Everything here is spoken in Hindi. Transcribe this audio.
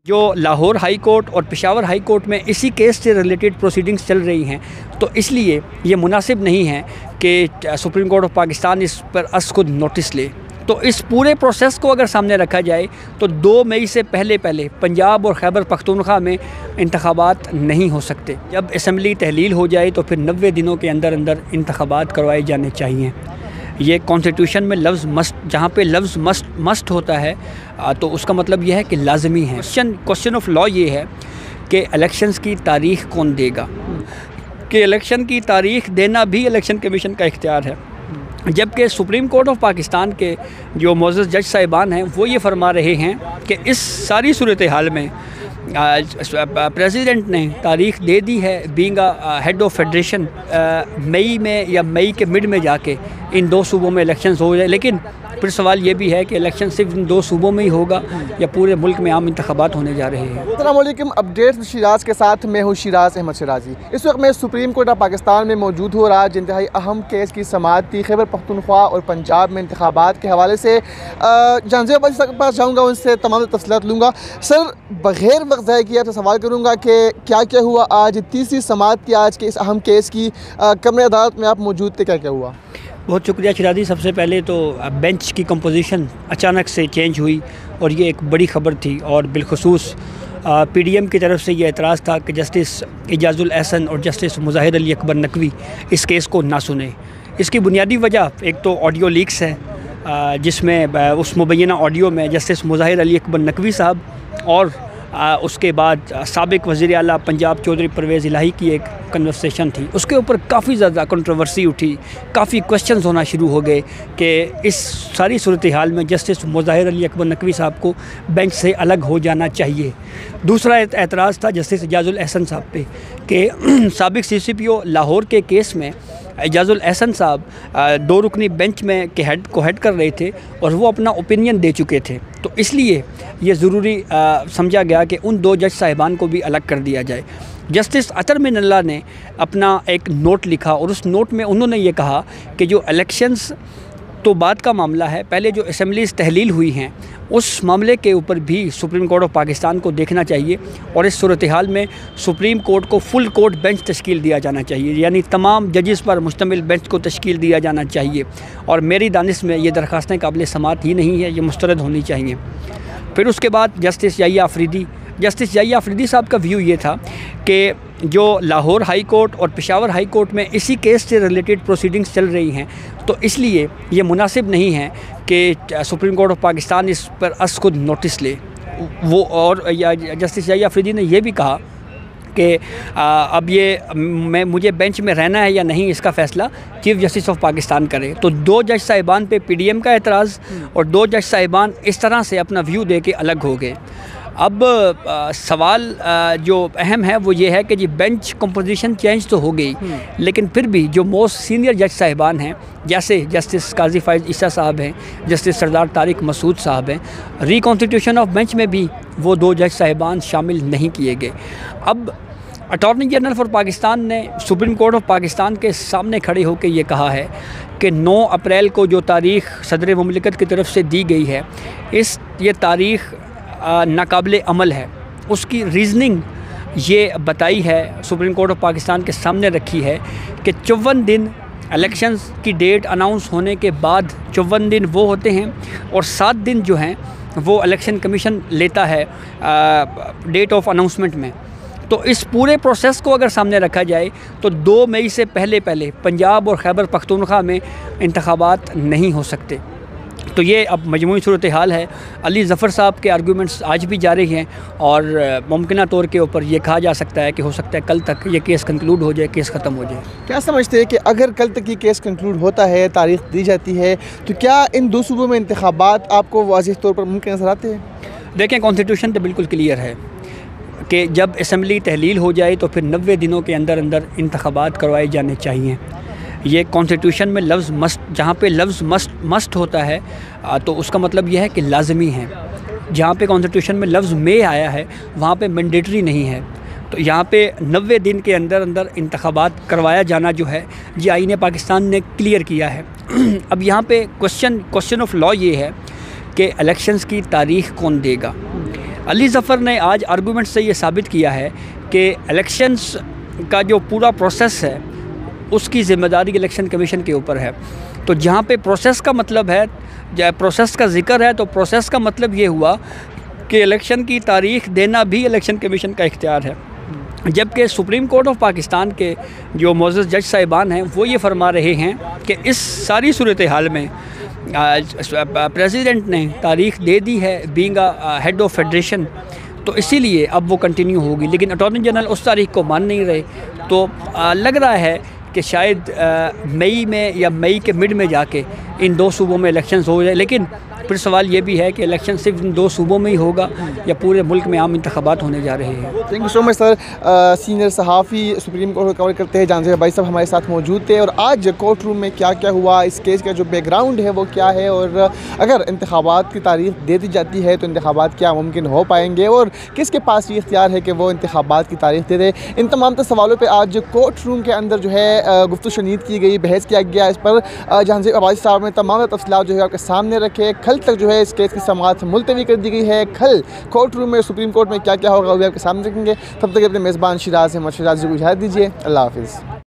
जो लाहौर हाई कोर्ट और पेशावर हाई कोर्ट में इसी केस से रिलेटेड प्रोसीडिंग्स चल रही हैं, तो इसलिए ये मुनासिब नहीं है कि सुप्रीम कोर्ट ऑफ पाकिस्तान इस पर खुद नोटिस ले। तो इस पूरे प्रोसेस को अगर सामने रखा जाए तो 2 मई से पहले पंजाब और खैबर पख्तूनख्वा में इंतखाबात नहीं हो सकते। जब असम्बली तहलील हो जाए तो फिर 90 दिनों के अंदर अंदर इंतखाबात करवाए जाने चाहिए। ये कॉन्स्टिट्यूशन में लफ्ज़ मस्ट, जहाँ पे लफ्ज़ मस्ट होता है तो उसका मतलब यह है कि लाजमी है। क्वेश्चन ऑफ लॉ ये है कि इलेक्शंस की तारीख़ कौन देगा, कि इलेक्शन की तारीख़ देना भी इलेक्शन कमीशन का इख्तियार है। जबकि सुप्रीम कोर्ट ऑफ पाकिस्तान के जो मोअज़्ज़ज़ जज साहिबान हैं वो ये फरमा रहे हैं कि इस सारी सूरत हाल में प्रेसिडेंट ने तारीख़ दे दी है बीइंग हेड ऑफ फेडरेशन, मई में या मई के मिड में जाके इन 2 सूबों में इलेक्शंस हो जाए। लेकिन फिर सवाल ये भी है कि इलेक्शन सिर्फ इन 2 सूबों में ही होगा या पूरे मुल्क में आम इंतखाबात होने जा रहे हैं। अस्सलाम वालेकुम, अपडेट्स शिराज के साथ मैं हूँ शिराज अहमद शिराजी। इस वक्त मैं सुप्रीम कोर्ट ऑफ पाकिस्तान में मौजूद हूँ। आज इंतहाई अहम केस की समाअत थी खैबर पख्तूनख्वा और पंजाब में इंतखाबात के हवाले से। जानज़ेब भाई के पास जाऊँगा, उनसे तमाम तफसीलात लूँगा। सर, बग़ैर वक्त ज़ाया किया तो सवाल करूँगा कि क्या क्या हुआ आज, तीसरी समाअत थी आज के इस अहम केस की, कमरे अदालत में आप मौजूद थे, क्या क्या हुआ? बहुत शुक्रिया शिराजी। सबसे पहले तो बेंच की कंपोजिशन अचानक से चेंज हुई और ये एक बड़ी ख़बर थी और बिलखुसूस पीडीएम की तरफ से ये एतराज़ था कि जस्टिस एजाजुल एहसन और जस्टिस मुज़ाहिर अली अकबर नकवी इस केस को ना सुने। इसकी बुनियादी वजह एक तो ऑडियो लीक्स है, जिसमें उस मुबैना ऑडियो में जस्टिस मुज़ाहिर अली अकबर नकवी साहब और उसके बाद साबिक वज़ीर आला पंजाब चौधरी परवेज़ इलाही की एक कन्वर्सेशन थी। उसके ऊपर काफ़ी ज़्यादा कंट्रोवर्सी उठी, काफ़ी क्वेश्चंस होना शुरू हो गए कि इस सारी सूरत हाल में जस्टिस मुज़ाहिर अली अकबर नकवी साहब को बेंच से अलग हो जाना चाहिए। दूसरा एतराज़ था जस्टिस एजाजुल एहसन साहब पे कि साबिक CCPO लाहौर के केस में एजाजुल एहसन साहब 2 रुकनी बेंच में के हेड कर रहे थे और वो अपना ओपिनियन दे चुके थे। तो इसलिए ये ज़रूरी समझा गया कि उन 2 जज साहिबान को भी अलग कर दिया जाए। जस्टिस अतर मिनल्ला ने अपना एक नोट लिखा और उस नोट में उन्होंने ये कहा कि जो इलेक्शंस तो बाद का मामला है, पहले जो असम्बलीज़ तहलील हुई हैं उस मामले के ऊपर भी सुप्रीम कोर्ट ऑफ पाकिस्तान को देखना चाहिए और इस सूरत हाल में सुप्रीम कोर्ट को फुल कोर्ट बेंच तश्कील दिया जाना चाहिए, यानी तमाम जजेस पर मुश्तमिल बेंच को तश्कील दिया जाना चाहिए। और मेरी दानिश में ये दरख्वास्तें काबिल समात ही नहीं है, ये मुस्तरद होनी चाहिए। फिर उसके बाद जस्टिस याहिया अफरीदी साहब का व्यू ये था कि जो लाहौर हाई कोर्ट और पेशावर हाई कोर्ट में इसी केस से रिलेटेड प्रोसीडिंग्स चल रही हैं, तो इसलिए ये मुनासिब नहीं है कि सुप्रीम कोर्ट ऑफ पाकिस्तान इस पर खुद नोटिस ले। वो और जस्टिस याहिया अफरीदी ने यह भी कहा कि अब ये मुझे बेंच में रहना है या नहीं, इसका फ़ैसला चीफ़ जस्टिस ऑफ पाकिस्तान करे। तो 2 जज साहिबान पे पीडीएम का एतराज़ और 2 जज साहिबान इस तरह से अपना व्यू दे के अलग हो गए। अब सवाल जो अहम है वो ये है कि जी बेंच कंपोजिशन चेंज तो हो गई, लेकिन फिर भी जो मोस्ट सीनियर जज साहिबान हैं, जैसे जस्टिस काजी फ़ाइज़ ईसा साहब हैं, जस्टिस सरदार तारिक मसूद साहब हैं, रिकॉन्स्टिट्यूशन ऑफ बेंच में भी वो 2 जज साहिबान शामिल नहीं किए गए। अब अटॉर्नी जनरल फॉर पाकिस्तान ने सुप्रीम कोर्ट ऑफ पाकिस्तान के सामने खड़े होकर ये कहा है कि 9 अप्रैल को जो तारीख़ सदर मुमलिकत की तरफ से दी गई है, ये तारीख़ नाकाबिले अमल है। उसकी रीज़निंग ये बताई है, सुप्रीम कोर्ट ऑफ पाकिस्तान के सामने रखी है कि 54 दिन इलेक्शंस की डेट अनाउंस होने के बाद 54 दिन वो होते हैं और 7 दिन जो हैं वो इलेक्शन कमीशन लेता है डेट ऑफ अनाउंसमेंट में। तो इस पूरे प्रोसेस को अगर सामने रखा जाए तो 2 मई से पहले पंजाब और खैबर पख्तूनख्वा में इंतखाबात नहीं हो सकते। तो ये अब मजमूई सूरत हाल है। अली ज़फ़र साहब के आर्गूमेंट्स आज भी जारी हैं और मुमकिन तौर के ऊपर ये कहा जा सकता है कि हो सकता है कल तक ये केस कंक्लूड हो जाए, केस ख़त्म हो जाए। क्या समझते हैं कि अगर कल तक ये केस कंक्लूड होता है, तारीख़ दी जाती है, तो क्या इन 2 सूबों में इंतखाबात आपको वाज़ेह तौर पर मुमकिन नज़र आते हैं? देखें, कॉन्स्टिट्यूशन तो बिल्कुल क्लियर है कि जब असम्बली तहलील हो जाए तो फिर 90 दिनों के अंदर अंदर इंतखाबात करवाए जाने चाहिए। ये कॉन्स्टिट्यूशन में लफ्ज़ मस्ट, जहाँ पे लफ्ज़ मस्ट होता है तो उसका मतलब यह है कि लाजमी है। जहाँ पे कॉन्स्टिट्यूशन में लफ्ज़ में आया है वहाँ पे मैंडेटरी नहीं है। तो यहाँ पे 90 दिन के अंदर अंदर इंतखाबात करवाया जाना जो है ये आईन पाकिस्तान ने क्लियर किया है। अब यहाँ पे क्वेश्चन ऑफ लॉ ये है कि इलेक्शंस की तारीख़ कौन देगा, अली ज़फ़र ने आज आर्गूमेंट से ये साबित किया है कि इलेक्शंस का जो पूरा प्रोसेस है उसकी ज़िम्मेदारी इलेक्शन कमीशन के ऊपर है। तो जहाँ पे प्रोसेस का मतलब है, प्रोसेस का जिक्र है, तो प्रोसेस का मतलब ये हुआ कि इलेक्शन की तारीख़ देना भी इलेक्शन कमीशन का इख्तियार है। जबकि सुप्रीम कोर्ट ऑफ पाकिस्तान के जो मोअज़्ज़ज़ जज साहिबान हैं वो ये फरमा रहे हैं कि इस सारी सूरत हाल में प्रेसिडेंट ने तारीख़ दे दी है बीइंग हेड ऑफ फेडरेशन, तो इसीलिए अब वो कंटिन्यू होगी। लेकिन अटॉर्नी जनरल उस तारीख़ को मान नहीं रहे, तो लग रहा है कि शायद मई में या मई के मिड में जाके इन 2 सूबों में इलेक्शंस हो जाए। लेकिन फिर सवाल ये भी है कि इलेक्शन सिर्फ इन 2 सूबों में ही होगा या पूरे मुल्क में आम इंतखाबात होने जा रहे हैं। Thank you so much sir. Senior सहाफ़ी सुप्रीम कोर्ट को कवर करते हैं जानजेब भाई साहब हमारे साथ मौजूद थे, और आज कोर्ट रूम में क्या क्या हुआ, इस केस का जो बैकग्राउंड है वो क्या है, और अगर इंतखाबात की तारीख दे दी जाती है तो इंतखाबात क्या मुमकिन हो पाएंगे, और किसके पास ये इख्तियार है कि वो इंतखाबात की तारीख दे दे। इन तमाम सवालों पर आज कोर्ट रूम के अंदर जो है गुफ्तगू शनीद की गई, बहस किया गया। इस पर जानजेब भाई साहब ने तमाम तफसीलात जो है आपके सामने रखे। कल तक जो है इस केस की समाअत मुलतवी कर दी गई है। कल कोर्ट रूम में सुप्रीम कोर्ट में क्या क्या होगा वो आपके सामने रखेंगे। तब तक अपने मेज़बान शिराज अहमद शिराज को इजाज़त दीजिए। अल्लाह हाफ़िज़।